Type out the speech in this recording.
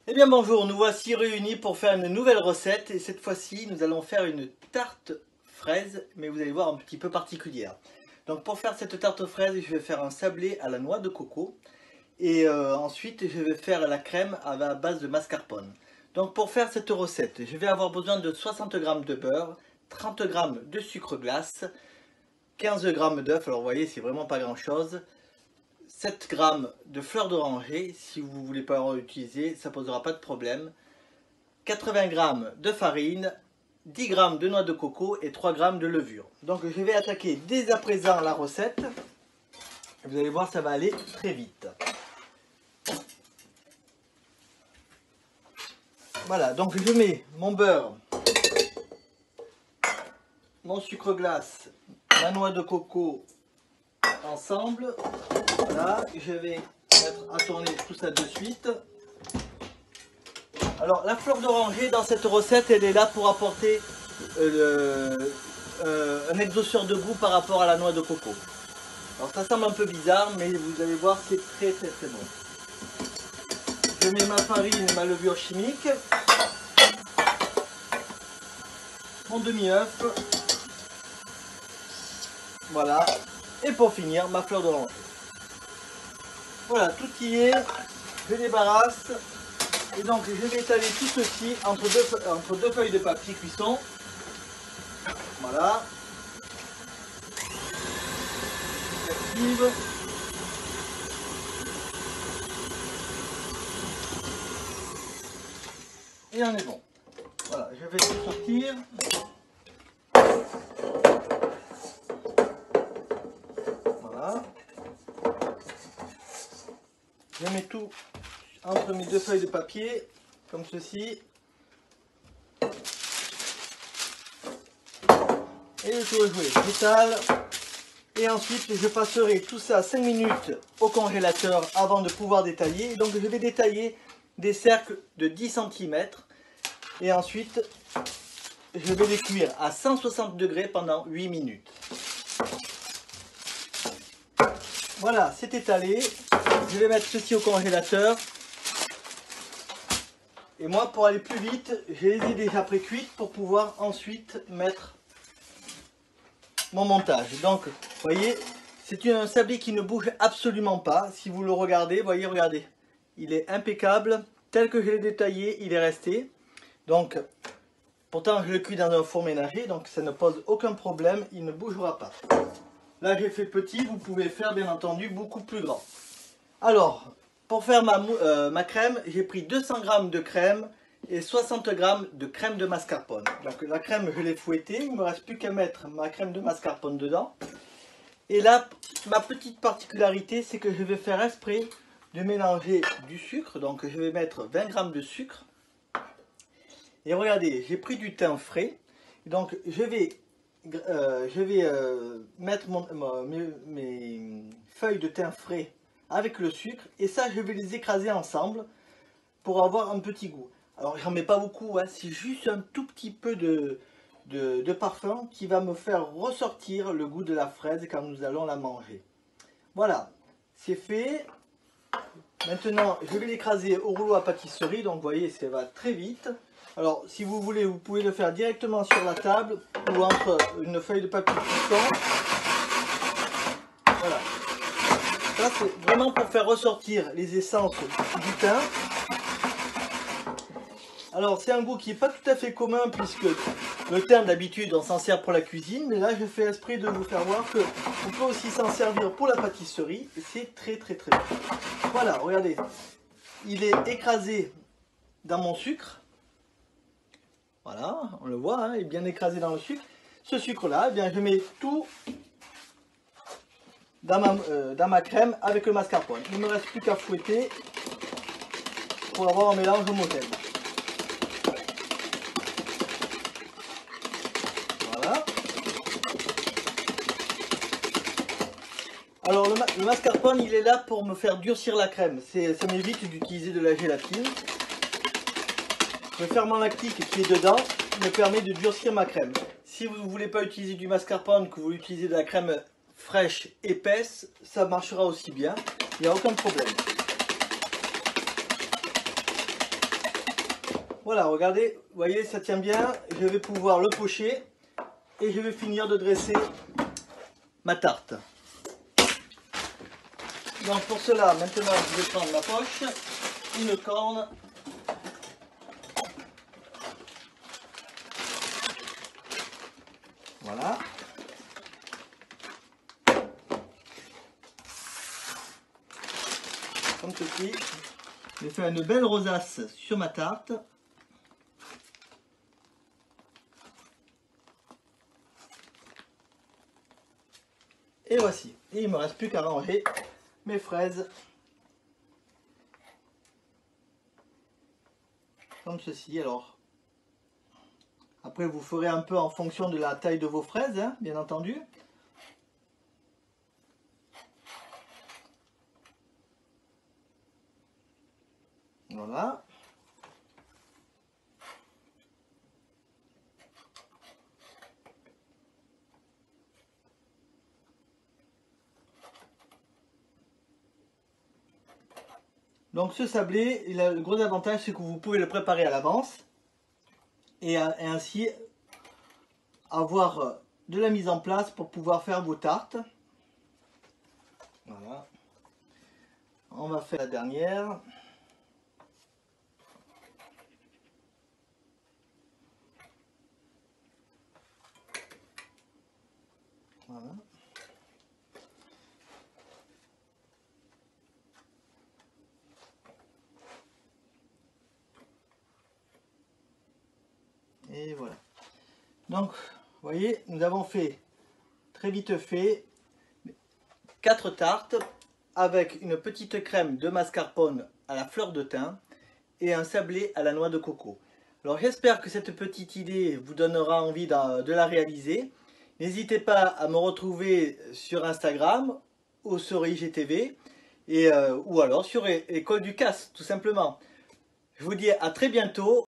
Eh bien bonjour, nous voici réunis pour faire une nouvelle recette et cette fois-ci nous allons faire une tarte fraise, mais vous allez voir un petit peu particulière. Donc pour faire cette tarte fraise, je vais faire un sablé à la noix de coco et ensuite je vais faire la crème à la base de mascarpone. Donc pour faire cette recette, je vais avoir besoin de 60 g de beurre, 30 g de sucre glace, 15 g d'œufs, alors vous voyez c'est vraiment pas grand chose, 7 g de fleurs d'oranger, si vous ne voulez pas en utiliser, ça ne posera pas de problème. 80 g de farine, 10 g de noix de coco et 3 g de levure. Donc je vais attaquer dès à présent la recette. Vous allez voir, ça va aller très vite. Voilà, donc je mets mon beurre, mon sucre glace, ma noix de coco ensemble. Voilà, je vais mettre à tourner tout ça de suite. Alors la fleur d'oranger dans cette recette, elle est là pour apporter un exhausteur de goût par rapport à la noix de coco. Alors ça semble un peu bizarre, mais vous allez voir, c'est très bon. Je mets ma farine et ma levure chimique, mon demi-œuf, voilà, et pour finir ma fleur d'oranger. Voilà, tout y est, je débarrasse. Et donc je vais étaler tout ceci entre deux feuilles de papier cuisson. Voilà. J'active. Et on est bon. Voilà, je vais tout sortir. Voilà. Je mets tout entre mes deux feuilles de papier, comme ceci. Et le tour est joué. J'étale. Et ensuite, je passerai tout ça 5 minutes au congélateur avant de pouvoir détailler. Et donc, je vais détailler des cercles de 10 cm. Et ensuite, je vais les cuire à 160 degrés pendant 8 minutes. Voilà, c'est étalé. Je vais mettre ceci au congélateur. Et moi, pour aller plus vite, je les ai déjà pré-cuites pour pouvoir ensuite mettre mon montage. Donc, vous voyez, c'est un sablé qui ne bouge absolument pas. Si vous le regardez, voyez, regardez, il est impeccable. Tel que je l'ai détaillé, il est resté. Donc, pourtant, je le cuis dans un four ménager, donc ça ne pose aucun problème, il ne bougera pas. Là, j'ai fait petit, vous pouvez faire, bien entendu, beaucoup plus grand. Alors, pour faire ma crème, j'ai pris 200 g de crème et 60 g de crème de mascarpone. Donc la crème, je l'ai fouettée, il ne me reste plus qu'à mettre ma crème de mascarpone dedans. Et là, ma petite particularité, c'est que je vais faire exprès de mélanger du sucre. Donc je vais mettre 20 g de sucre. Et regardez, j'ai pris du thym frais. Donc je vais mettre mes feuilles de thym frais avec le sucre, et ça je vais les écraser ensemble pour avoir un petit goût. Alors j'en mets pas beaucoup, hein, c'est juste un tout petit peu de parfum qui va me faire ressortir le goût de la fraise quand nous allons la manger. Voilà, c'est fait. Maintenant je vais l'écraser au rouleau à pâtisserie, donc vous voyez ça va très vite. Alors si vous voulez, vous pouvez le faire directement sur la table ou entre une feuille de papier cuisson. Voilà. Ça c'est vraiment pour faire ressortir les essences du thym. Alors c'est un goût qui n'est pas tout à fait commun puisque le thym d'habitude on s'en sert pour la cuisine, mais là je fais esprit de vous faire voir que on peut aussi s'en servir pour la pâtisserie et c'est très bon. Voilà, regardez, il est écrasé dans mon sucre. Voilà, on le voit, hein, il est bien écrasé dans le sucre. Ce sucre là, eh bien je mets tout dans ma crème avec le mascarpone. Il ne me reste plus qu'à fouetter pour avoir un mélange homogène. Voilà. Alors le mascarpone, il est là pour me faire durcir la crème. Ça m'évite d'utiliser de la gélatine. Le ferment lactique qui est dedans me permet de durcir ma crème. Si vous ne voulez pas utiliser du mascarpone, que vous utilisez de la crème fraîche, épaisse, ça marchera aussi bien. Il n'y a aucun problème. Voilà, regardez, vous voyez, ça tient bien. Je vais pouvoir le pocher et je vais finir de dresser ma tarte. Donc pour cela, maintenant, je vais prendre ma poche, une corne. Voilà. Comme ceci. Je vais faire une belle rosace sur ma tarte. Et voici. Et il ne me reste plus qu'à ranger mes fraises. Comme ceci. Alors, après vous ferez un peu en fonction de la taille de vos fraises, hein, bien entendu. Voilà. Donc ce sablé, le gros avantage, c'est que vous pouvez le préparer à l'avance et ainsi avoir de la mise en place pour pouvoir faire vos tartes. Voilà. On va faire la dernière. Voilà. Et voilà. Donc, vous voyez, nous avons fait, très vite fait, 4 tartes avec une petite crème de mascarpone à la fleur de thym et un sablé à la noix de coco. Alors j'espère que cette petite idée vous donnera envie de la réaliser. N'hésitez pas à me retrouver sur Instagram ou sur IGTV ou alors sur École du Casse tout simplement. Je vous dis à très bientôt.